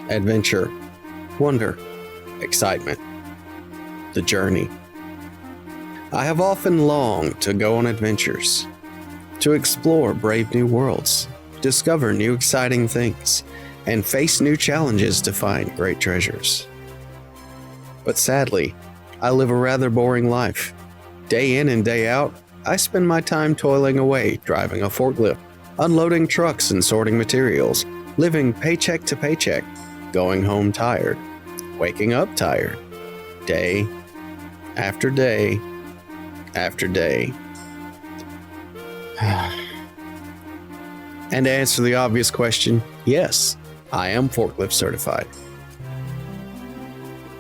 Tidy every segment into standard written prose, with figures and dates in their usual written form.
Adventure, wonder, excitement, the journey. I have often longed to go on adventures, to explore brave new worlds, discover new exciting things, and face new challenges to find great treasures. But sadly, I live a rather boring life. Day in and day out, I spend my time toiling away, driving a forklift, unloading trucks and sorting materials, living paycheck to paycheck, going home tired, waking up tired, day after day after day. And to answer the obvious question, yes, I am forklift certified.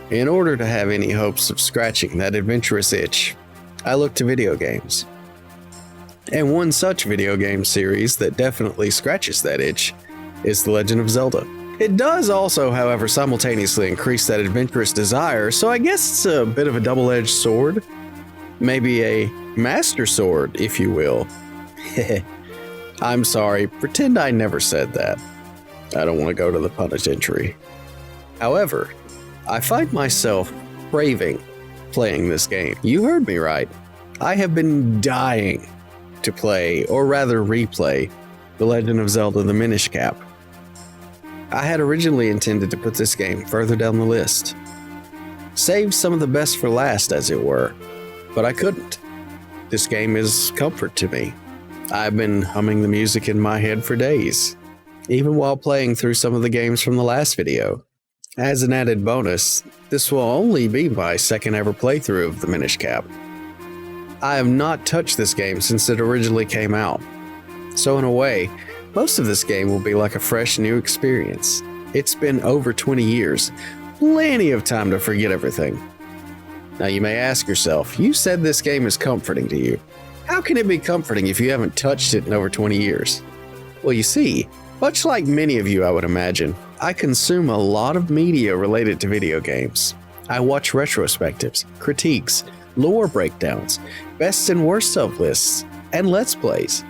In order to have any hopes of scratching that adventurous itch, I look to video games. And one such video game series that definitely scratches that itch is The Legend of Zelda. It does also, however, simultaneously increase that adventurous desire, so I guess it's a bit of a double-edged sword. Maybe a master sword, if you will. I'm sorry, pretend I never said that. I don't want to go to the penitentiary. However, I find myself craving playing this game. You heard me right. I have been dying to play, or rather replay, The Legend of Zelda: The Minish Cap. I had originally intended to put this game further down the list. Save some of the best for last, as it were, but I couldn't. This game is comfort to me. I've been humming the music in my head for days, even while playing through some of the games from the last video. As an added bonus, this will only be my second ever playthrough of the Minish Cap. I have not touched this game since it originally came out, so in a way, most of this game will be like a fresh new experience. It's been over 20 years, plenty of time to forget everything. Now you may ask yourself, you said this game is comforting to you. How can it be comforting if you haven't touched it in over 20 years? Well, you see, much like many of you I would imagine, I consume a lot of media related to video games. I watch retrospectives, critiques, lore breakdowns, best and worst of lists, and let's plays.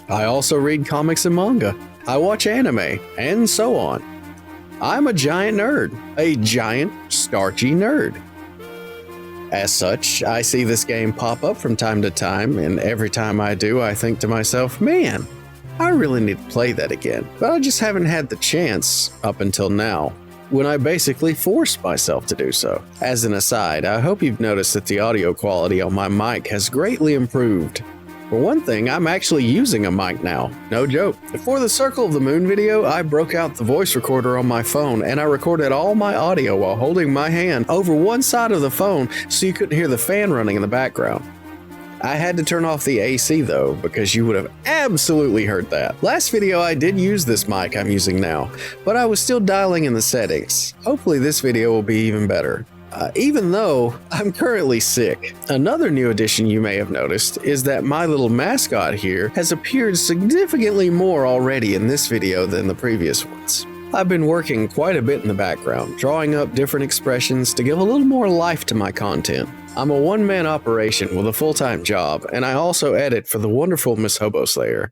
I also read comics and manga. I watch anime, and so on. I'm a giant nerd, a giant, starchy nerd. As such, I see this game pop up from time to time, and every time I do, I think to myself, man, I really need to play that again. But I just haven't had the chance up until now, when I basically forced myself to do so. As an aside, I hope you've noticed that the audio quality on my mic has greatly improved. For one thing, I'm actually using a mic now, no joke. For the Circle of the Moon video, I broke out the voice recorder on my phone and I recorded all my audio while holding my hand over one side of the phone so you couldn't hear the fan running in the background. I had to turn off the AC though, because you would have absolutely heard that. Last video I did use this mic I'm using now, but I was still dialing in the settings. Hopefully this video will be even better. Even though I'm currently sick. Another new addition you may have noticed is that my little mascot here has appeared significantly more already in this video than the previous ones. I've been working quite a bit in the background, drawing up different expressions to give a little more life to my content. I'm a one-man operation with a full-time job, and I also edit for the wonderful Miss Hoboslayer.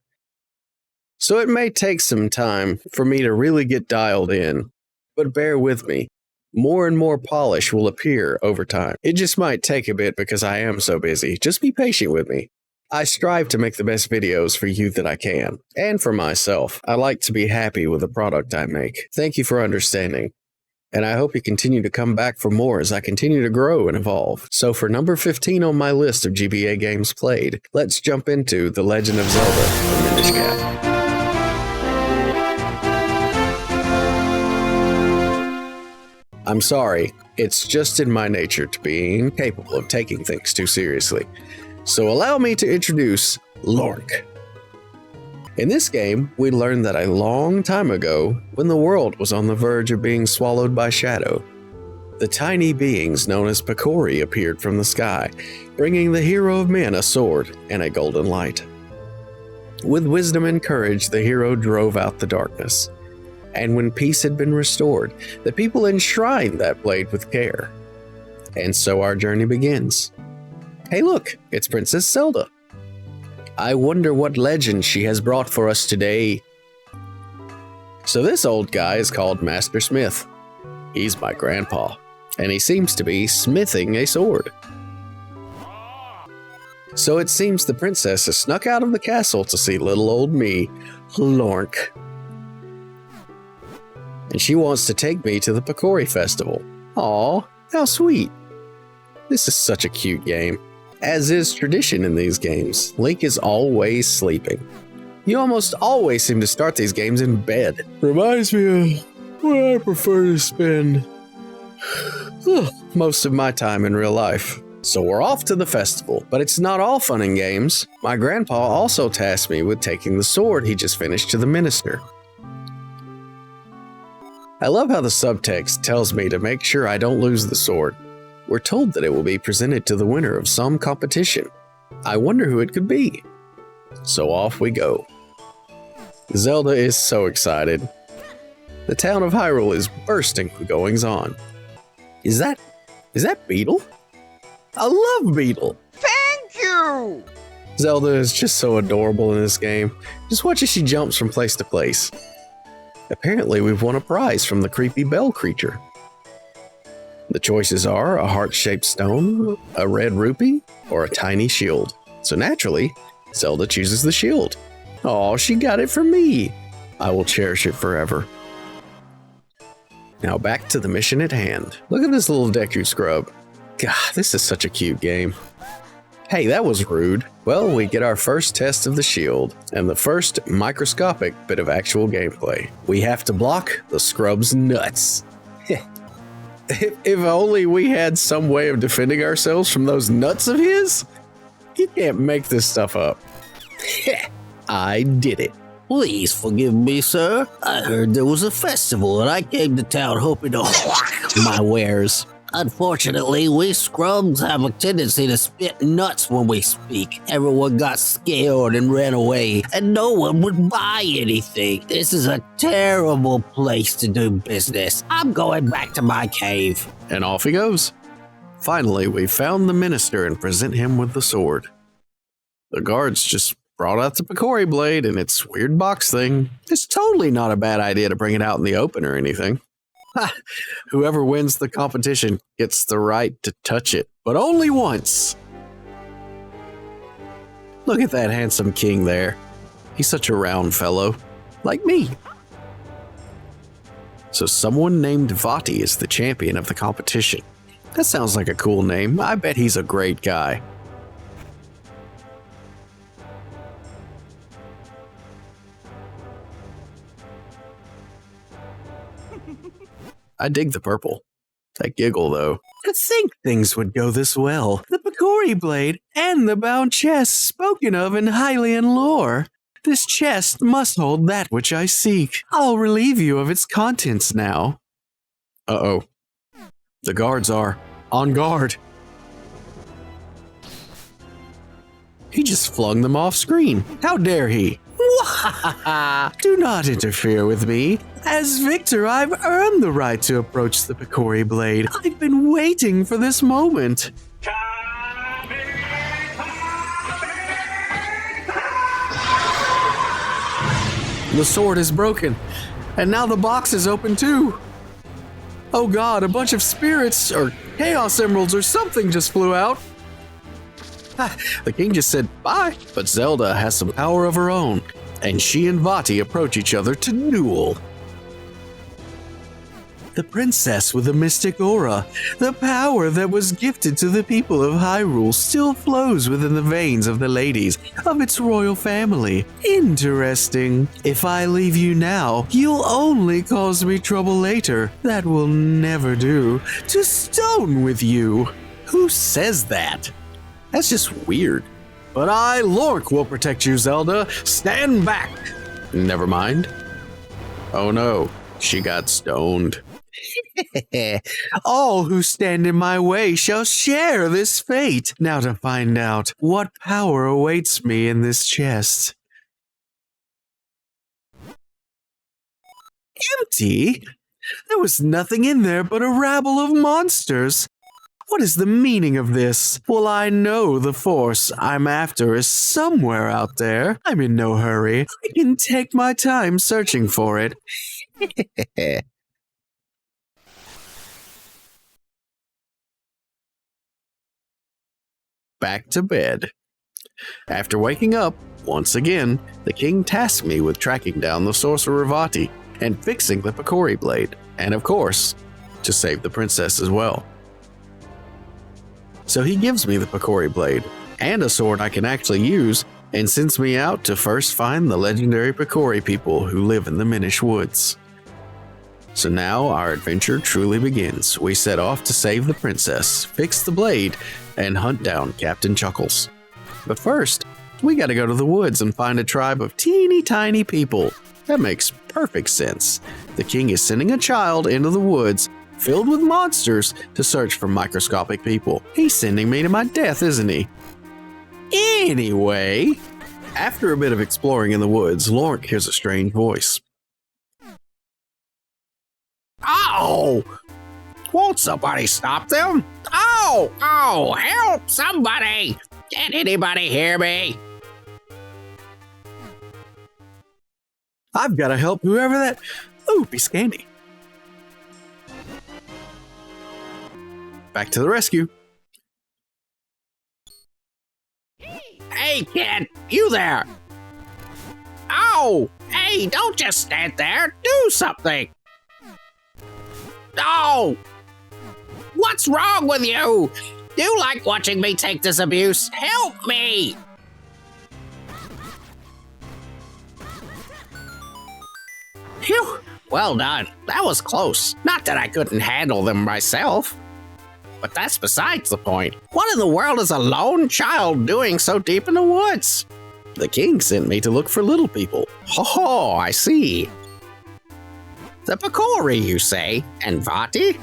So it may take some time for me to really get dialed in, but bear with me. More and more polish will appear over time. It just might take a bit because I am so busy. Just be patient with me. I strive to make the best videos for you that I can, and for myself. I like to be happy with the product I make. Thank you for understanding. And I hope you continue to come back for more as I continue to grow and evolve. So for number 15 on my list of GBA games played, let's jump into The Legend of Zelda: The Minish Cap. I'm sorry, it's just in my nature to be incapable of taking things too seriously. So allow me to introduce Lork. In this game, we learn that a long time ago, when the world was on the verge of being swallowed by shadow, the tiny beings known as Picori appeared from the sky, bringing the hero of men a sword and a golden light. With wisdom and courage, the hero drove out the darkness. And when peace had been restored, the people enshrined that blade with care. And so our journey begins. Hey look, it's Princess Zelda. I wonder what legend she has brought for us today. So this old guy is called Master Smith. He's my grandpa, and he seems to be smithing a sword. So it seems the princess has snuck out of the castle to see little old me, Lork. And she wants to take me to the Picori Festival. Aw, how sweet. This is such a cute game. As is tradition in these games, Link is always sleeping. You almost always seem to start these games in bed. Reminds me of where I prefer to spend most of my time in real life. So we're off to the festival, but it's not all fun and games. My grandpa also tasked me with taking the sword he just finished to the minister. I love how the subtext tells me to make sure I don't lose the sword. We're told that it will be presented to the winner of some competition. I wonder who it could be. So off we go. Zelda is so excited. The town of Hyrule is bursting with goings-on. Is that Beetle? I love Beetle. Thank you! Zelda is just so adorable in this game. Just watch as she jumps from place to place. Apparently we've won a prize from the creepy bell creature. The choices are a heart-shaped stone, a red rupee, or a tiny shield. So naturally, Zelda chooses the shield. Aw, she got it for me. I will cherish it forever. Now back to the mission at hand. Look at this little Deku scrub. God, this is such a cute game. Hey, that was rude. Well, we get our first test of the shield, and the first microscopic bit of actual gameplay. We have to block the scrub's nuts. If only we had some way of defending ourselves from those nuts of his. You can't make this stuff up. I did it. Please forgive me, sir. I heard there was a festival and I came to town hoping to my wares. Unfortunately, we scrubs have a tendency to spit nuts when we speak. Everyone got scared and ran away, and no one would buy anything. This is a terrible place to do business. I'm going back to my cave. And off he goes. Finally, we found the minister and present him with the sword. The guards just brought out the Picori blade and its weird box thing. It's totally not a bad idea to bring it out in the open or anything. Ha! Whoever wins the competition gets the right to touch it, but only once. Look at that handsome king there. He's such a round fellow, like me. So someone named Vati is the champion of the competition. That sounds like a cool name. I bet he's a great guy. I dig the purple. That giggle, though. To think things would go this well. The Picori blade and the bound chest spoken of in Hylian lore. This chest must hold that which I seek. I'll relieve you of its contents now. Uh-oh. The guards are on guard. He just flung them off screen. How dare he? Do not interfere with me. As victor, I've earned the right to approach the Picori blade. I've been waiting for this moment. The sword is broken, and now the box is open too. Oh god, a bunch of spirits or chaos emeralds or something just flew out. The king just said bye, but Zelda has some power of her own, and she and Vati approach each other to duel. The princess with the mystic aura, the power that was gifted to the people of Hyrule, still flows within the veins of the ladies of its royal family. Interesting. If I leave you now, you'll only cause me trouble later. That will never do. To stone with you. Who says that? That's just weird. But I, Lork, will protect you, Zelda. Stand back. Never mind. Oh no, she got stoned. All who stand in my way shall share this fate. Now to find out what power awaits me in this chest. Empty? There was nothing in there but a rabble of monsters. What is the meaning of this? Well, I know the force I'm after is somewhere out there. I'm in no hurry. I can take my time searching for it. Back to bed. After waking up, once again, the king tasked me with tracking down the sorcerer Vati and fixing the Picori blade, and of course, to save the princess as well. So he gives me the Picori blade and a sword I can actually use and sends me out to first find the legendary Picori people who live in the Minish woods. So now our adventure truly begins. We set off to save the princess, fix the blade, and hunt down Captain Chuckles. But first, we gotta go to the woods and find a tribe of teeny tiny people. That makes perfect sense. The king is sending a child into the woods filled with monsters to search for microscopic people. He's sending me to my death, isn't he? Anyway, after a bit of exploring in the woods, Lork hears a strange voice. Oh! Won't somebody stop them? Oh! Oh! Help! Somebody! Can anybody hear me? I've got to help whoever that... Ooh, Biscandy. Back to the rescue. Hey, kid! You there! Oh! Hey, don't just stand there! Do something! Oh! What's wrong with you? You like watching me take this abuse? Help me! Phew! Well done. That was close. Not that I couldn't handle them myself. But that's besides the point. What in the world is a lone child doing so deep in the woods? The king sent me to look for little people. Oh, I see. The Picori, you say? And Vati?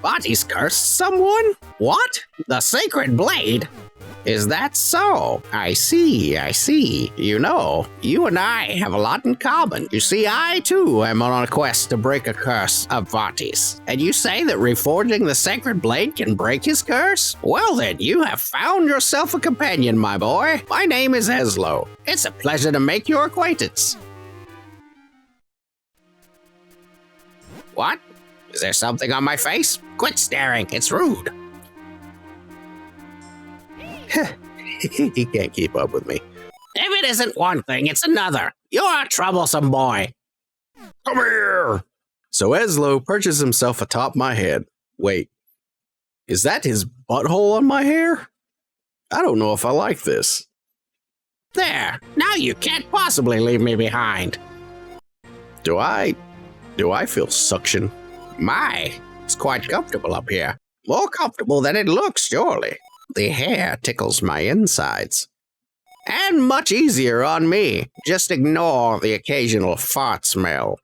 Vati's cursed someone? What? The sacred blade? Is that so? I see. You know, you and I have a lot in common. You see, I too am on a quest to break a curse of Vati's. And you say that reforging the sacred blade can break his curse? Well then, you have found yourself a companion, my boy. My name is Ezlo. It's a pleasure to make your acquaintance. What? Is there something on my face? Quit staring, it's rude. He can't keep up with me. If it isn't one thing, it's another. You're a troublesome boy. Come here! So Ezlo perches himself atop my head. Wait, is that his butthole on my hair? I don't know if I like this. There, now you can't possibly leave me behind. Do I feel suction? My, it's quite comfortable up here. More comfortable than it looks, surely. The hair tickles my insides. And much easier on me. Just ignore the occasional fart smell.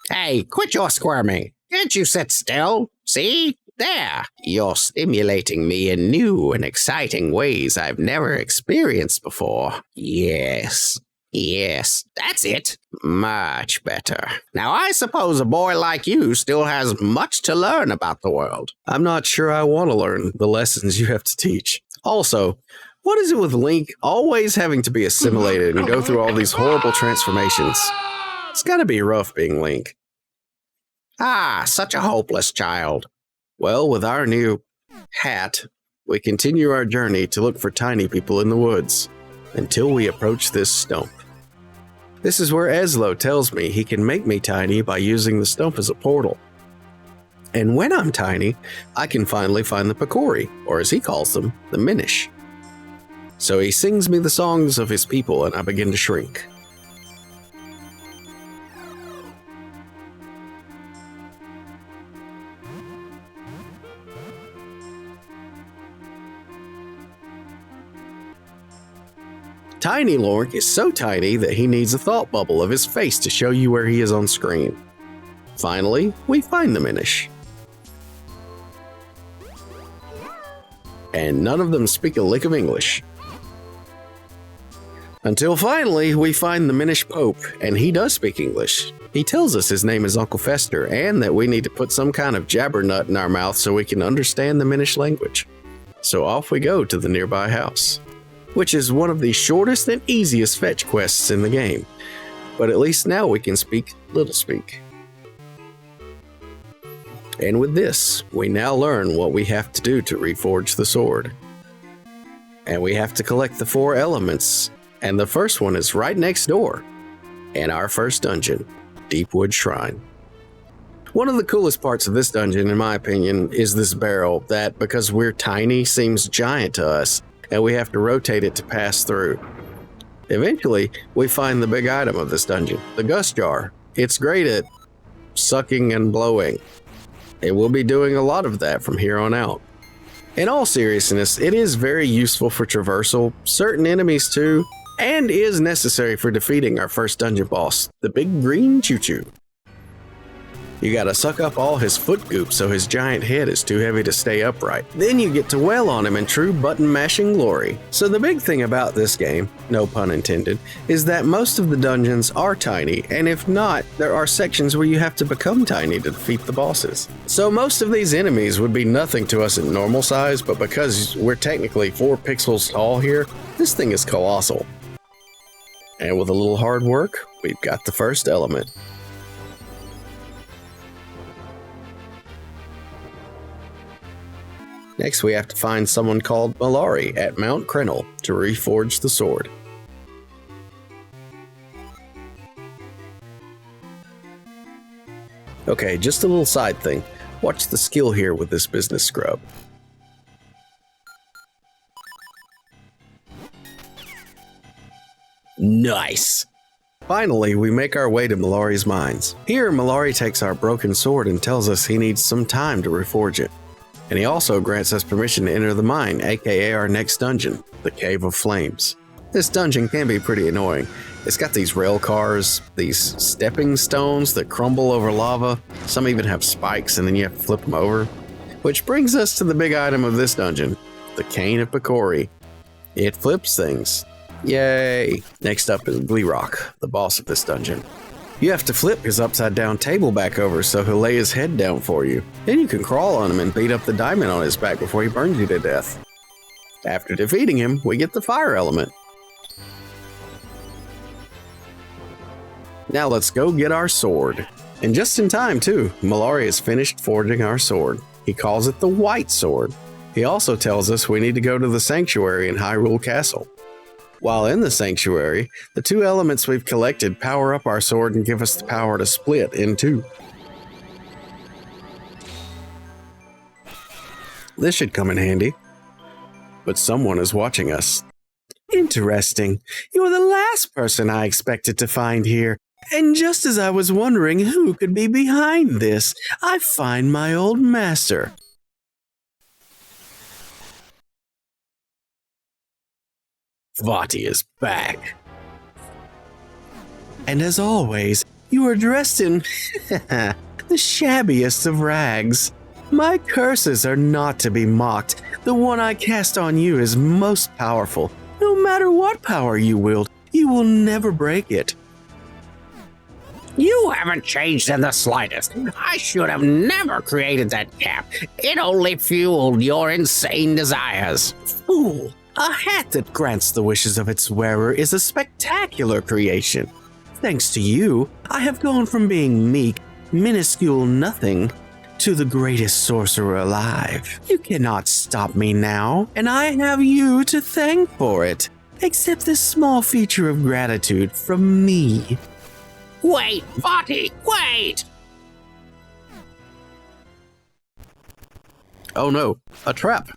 Hey, quit your squirming. Can't you sit still? See? There. You're stimulating me in new and exciting ways I've never experienced before. Yes, that's it. Much better. Now, I suppose a boy like you still has much to learn about the world. I'm not sure I want to learn the lessons you have to teach. Also, what is it with Link always having to be assimilated and go through all these horrible transformations? It's gotta be rough being Link. Ah, such a hopeless child. Well, with our new hat, we continue our journey to look for tiny people in the woods until we approach this stump. This is where Ezlo tells me he can make me tiny by using the stump as a portal. And when I'm tiny, I can finally find the Picori, or as he calls them, the Minish. So he sings me the songs of his people and I begin to shrink. Tiny Lork is so tiny that he needs a thought bubble of his face to show you where he is on screen. Finally, we find the Minish. And none of them speak a lick of English. Until finally, we find the Minish Pope, and he does speak English. He tells us his name is Uncle Fester, and that we need to put some kind of jabbernut in our mouth so we can understand the Minish language. So off we go to the nearby house, which is one of the shortest and easiest fetch quests in the game. But at least now we can speak Little Speak. And with this, we now learn what we have to do to reforge the sword. And we have to collect the 4 elements, and the first one is right next door, in our first dungeon, Deepwood Shrine. One of the coolest parts of this dungeon, in my opinion, is this barrel that, because we're tiny, seems giant to us, and we have to rotate it to pass through. Eventually, we find the big item of this dungeon, the Gust Jar. It's great at sucking and blowing. And we'll be doing a lot of that from here on out. In all seriousness, it is very useful for traversal, certain enemies too, and is necessary for defeating our first dungeon boss, the big green choo-choo. You gotta suck up all his foot goop so his giant head is too heavy to stay upright. Then you get to wail on him in true button mashing glory. So the big thing about this game, no pun intended, is that most of the dungeons are tiny, and if not, there are sections where you have to become tiny to defeat the bosses. So most of these enemies would be nothing to us at normal size, but because we're technically 4 pixels tall here, this thing is colossal. And with a little hard work, we've got the first element. Next, we have to find someone called Malari at Mount Krennel to reforge the sword. Okay, just a little side thing. Watch the skill here with this business scrub. Nice! Finally, we make our way to Malari's mines. Here, Malari takes our broken sword and tells us he needs some time to reforge it. And he also grants us permission to enter the mine, aka our next dungeon, the Cave of Flames. This dungeon can be pretty annoying. It's got these rail cars, these stepping stones that crumble over lava. Some even have spikes and then you have to flip them over. Which brings us to the big item of this dungeon, the Cane of Picori. It flips things. Yay! Next up is Gleerock, the boss of this dungeon. You have to flip his upside down table back over so he'll lay his head down for you. Then you can crawl on him and beat up the diamond on his back before he burns you to death. After defeating him, we get the fire element. Now let's go get our sword. And just in time too, Malari has finished forging our sword. He calls it the White Sword. He also tells us we need to go to the sanctuary in Hyrule Castle. While in the sanctuary, the 2 elements we've collected power up our sword and give us the power to split in 2. This should come in handy. But someone is watching us. Interesting. You're the last person I expected to find here. And just as I was wondering who could be behind this, I find my old master. Vaati is back. And as always, you are dressed in the shabbiest of rags. My curses are not to be mocked. The one I cast on you is most powerful. No matter what power you wield, you will never break it. You haven't changed in the slightest. I should have never created that cap. It only fueled your insane desires. Fool! A hat that grants the wishes of its wearer is a spectacular creation. Thanks to you, I have gone from being meek, minuscule nothing, to the greatest sorcerer alive. You cannot stop me now, and I have you to thank for it. Accept this small feature of gratitude from me. Wait, Vaati, wait! Oh no, a trap.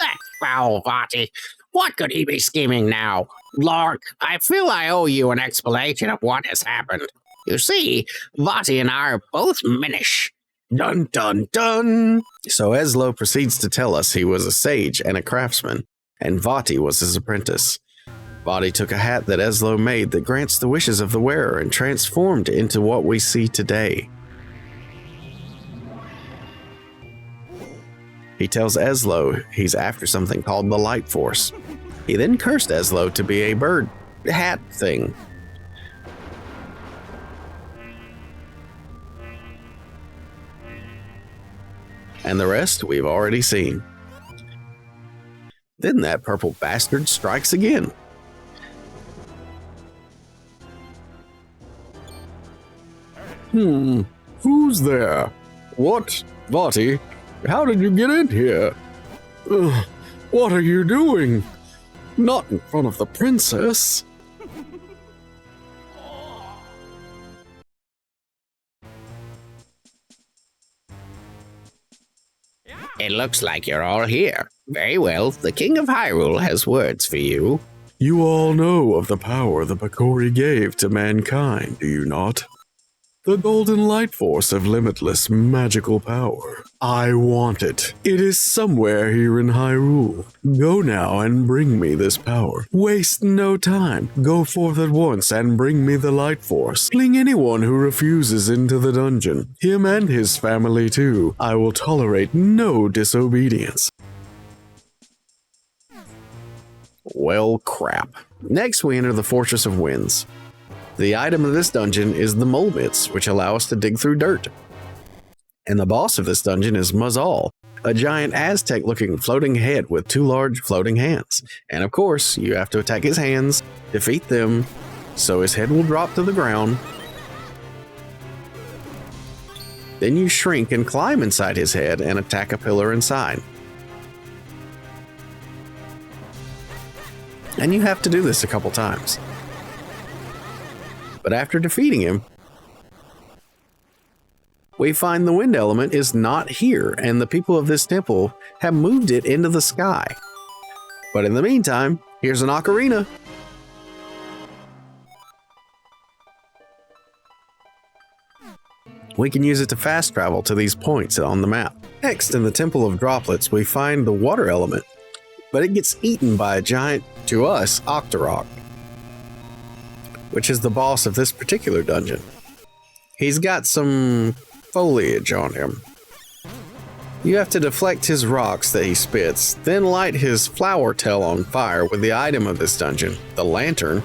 That's foul, Vaati. What could he be scheming now? Lark, I feel I owe you an explanation of what has happened. You see, Vaati and I are both Minish. Dun dun dun! So Ezlo proceeds to tell us he was a sage and a craftsman, and Vaati was his apprentice. Vaati took a hat that Ezlo made that grants the wishes of the wearer and transformed into what we see today. He tells Ezlo he's after something called the Light Force. He then cursed Ezlo to be a bird hat thing. and the rest we've already seen. Then that purple bastard strikes again. Who's there? What? Vati, how did you get in here? What are you doing? Not in front of the princess. It looks like you're all here. Very well, the King of Hyrule has words for you. You all know of the power the Bakori gave to mankind, do you not? The golden light force of limitless magical power. I want it. It is somewhere here in Hyrule. Go now and bring me this power. Waste no time. Go forth at once and bring me the light force. Fling anyone who refuses into the dungeon. Him and his family too. I will tolerate no disobedience. Well, crap. Next we enter the Fortress of Winds. The item of this dungeon is the mole bits, which allow us to dig through dirt. And the boss of this dungeon is Mazal, a giant Aztec-looking floating head with two large floating hands. And of course, you have to attack his hands, defeat them, so his head will drop to the ground. Then you shrink and climb inside his head and attack a pillar inside. And you have to do this a couple times. But after defeating him, we find the wind element is not here, and the people of this temple have moved it into the sky. But in the meantime, here's an ocarina. We can use it to fast travel to these points on the map. Next, in the Temple of Droplets, we find the water element, but it gets eaten by a giant, to us, Octorok, which is the boss of this particular dungeon. He's got some foliage on him. You have to deflect his rocks that he spits, then light his flower tail on fire with the item of this dungeon, the lantern.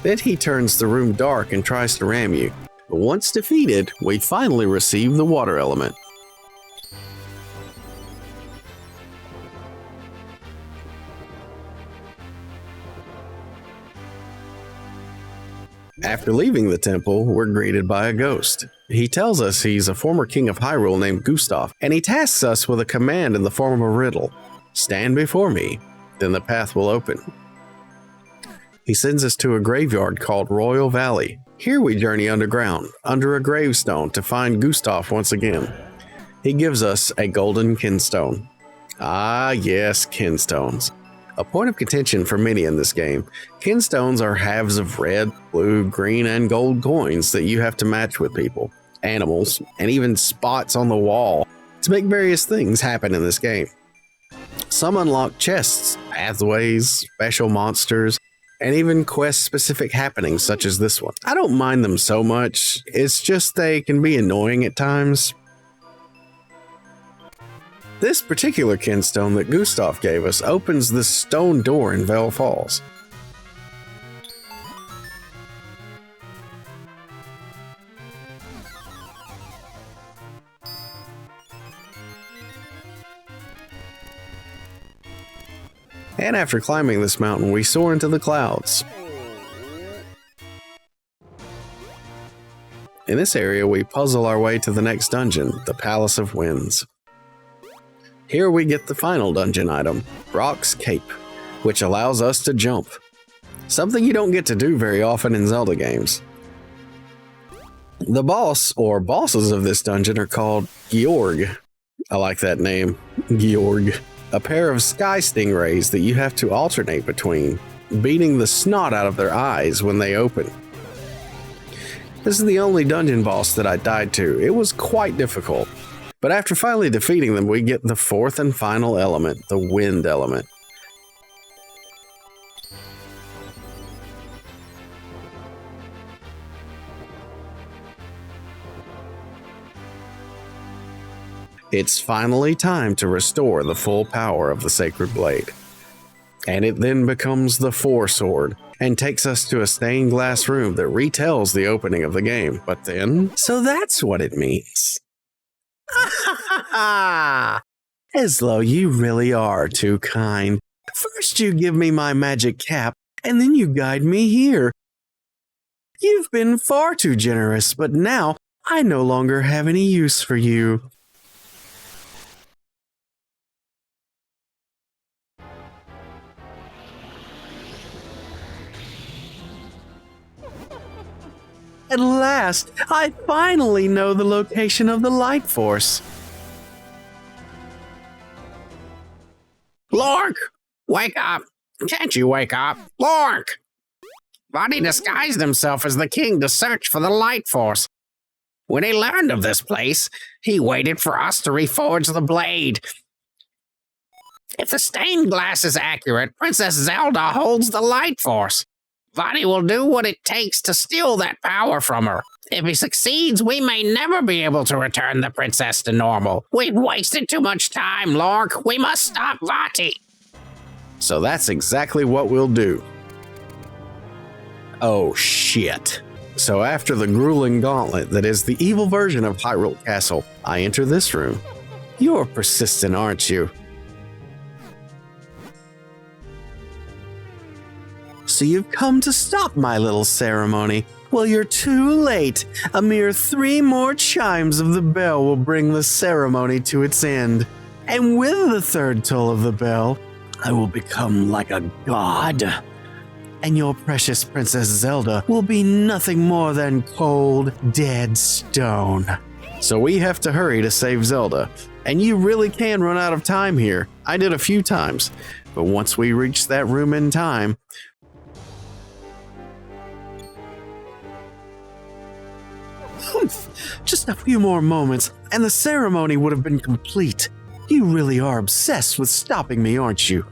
Then he turns the room dark and tries to ram you. But once defeated, we finally receive the water element. After leaving the temple, we're greeted by a ghost. He tells us he's a former king of Hyrule named Gustav, and he tasks us with a command in the form of a riddle. Stand before me, then the path will open. He sends us to a graveyard called Royal Valley. Here we journey underground, under a gravestone, to find Gustav once again. He gives us a golden kinstone. Ah yes, kinstones. A point of contention for many in this game. Kinstones are halves of red, blue, green, and gold coins that you have to match with people, animals, and even spots on the wall to make various things happen in this game. Some unlock chests, pathways, special monsters, and even quest-specific happenings such as this one. I don't mind them so much, it's just they can be annoying at times. This particular kinstone that Gustav gave us opens this stone door in Vale Falls. And after climbing this mountain, we soar into the clouds. In this area, we puzzle our way to the next dungeon, the Palace of Winds. Here we get the final dungeon item, Brock's Cape, which allows us to jump. Something you don't get to do very often in Zelda games. The boss, or bosses of this dungeon, are called Georg. I like that name, Georg. A pair of sky stingrays that you have to alternate between, beating the snot out of their eyes when they open. This is the only dungeon boss that I died to. It was quite difficult. But after finally defeating them, we get the fourth and final element, the wind element. It's finally time to restore the full power of the Sacred Blade. And it then becomes the Four Sword, and takes us to a stained glass room that retells the opening of the game. But then, so that's what it means. Ezlo, you really are too kind. First you give me my magic cap, and then you guide me here. You've been far too generous, but now I no longer have any use for you. At last, I finally know the location of the light force. Lork, wake up. Can't you wake up? Lork! Vaati disguised himself as the king to search for the light force. When he learned of this place, he waited for us to reforge the blade. If the stained glass is accurate, Princess Zelda holds the light force. Vaati will do what it takes to steal that power from her. If he succeeds, we may never be able to return the princess to normal. We've wasted too much time, Lork. We must stop Vaati. So that's exactly what we'll do. Oh shit. So after the grueling gauntlet that is the evil version of Hyrule Castle, I enter this room. You're persistent, aren't you? So you've come to stop my little ceremony. Well, you're too late. A mere 3 more chimes of the bell will bring the ceremony to its end. And with the 3rd toll of the bell, I will become like a god. And your precious Princess Zelda will be nothing more than cold, dead stone. So we have to hurry to save Zelda. And you really can run out of time here. I did a few times. But once we reach that room in time, just a few more moments, and the ceremony would have been complete. You really are obsessed with stopping me, aren't you?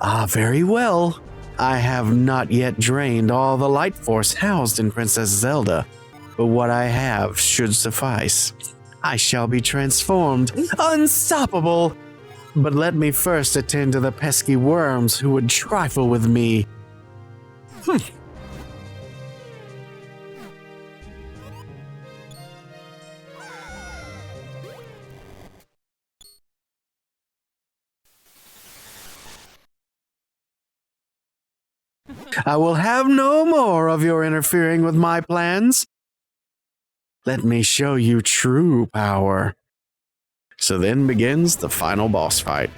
Ah, very well. I have not yet drained all the light force housed in Princess Zelda, but what I have should suffice. I shall be transformed, unstoppable. But let me first attend to the pesky worms who would trifle with me. I will have no more of your interfering with my plans. Let me show you true power. So then begins the final boss fight.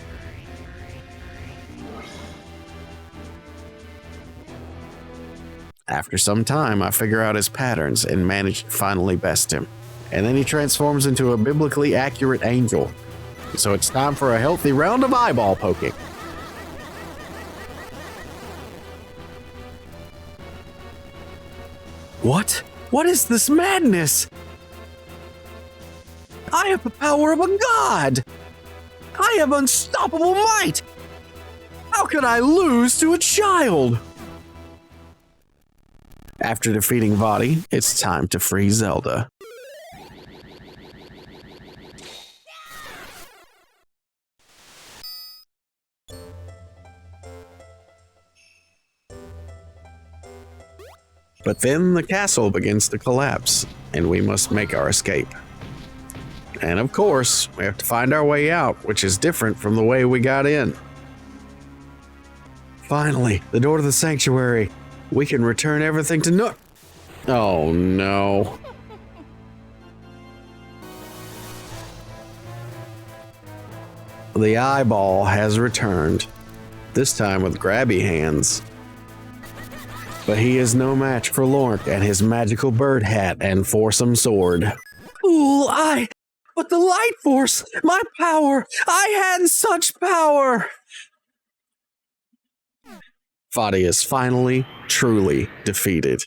After some time, I figure out his patterns and manage to finally best him. And then he transforms into a biblically accurate angel. So it's time for a healthy round of eyeball poking. What? What is this madness? I have the power of a god! I have unstoppable might! How could I lose to a child? After defeating Vaati, it's time to free Zelda. But then the castle begins to collapse, and we must make our escape. And of course, we have to find our way out, which is different from the way we got in. Finally, the door to the sanctuary. We can return everything to Nook. Oh no. The eyeball has returned, this time with grabby hands. But he is no match for Lork and his magical bird hat and foursome sword. Fool, but the light force, my power, I had such power! Vaati is finally, truly defeated.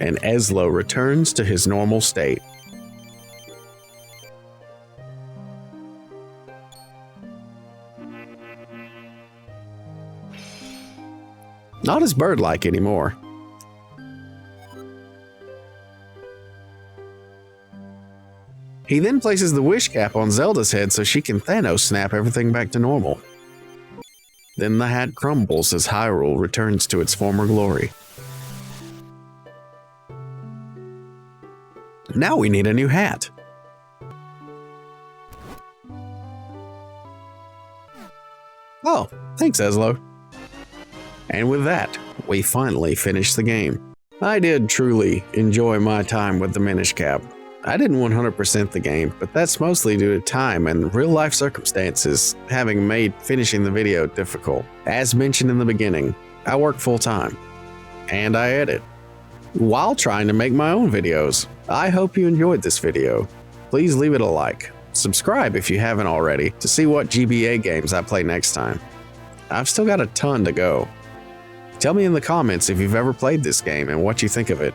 And Ezlo returns to his normal state. Not as bird-like anymore. He then places the wish cap on Zelda's head so she can Thanos snap everything back to normal. Then the hat crumbles as Hyrule returns to its former glory. Now we need a new hat. Oh, thanks, Ezlo. And with that, we finally finished the game. I did truly enjoy my time with the Minish Cap. I didn't 100% the game, but that's mostly due to time and real-life circumstances having made finishing the video difficult. As mentioned in the beginning, I work full-time, and I edit, while trying to make my own videos. I hope you enjoyed this video. Please leave it a like. Subscribe if you haven't already to see what GBA games I play next time. I've still got a ton to go. Tell me in the comments if you've ever played this game and what you think of it.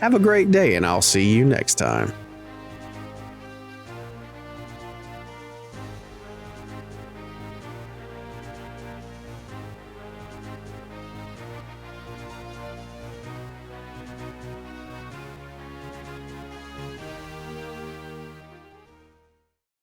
Have a great day, and I'll see you next time.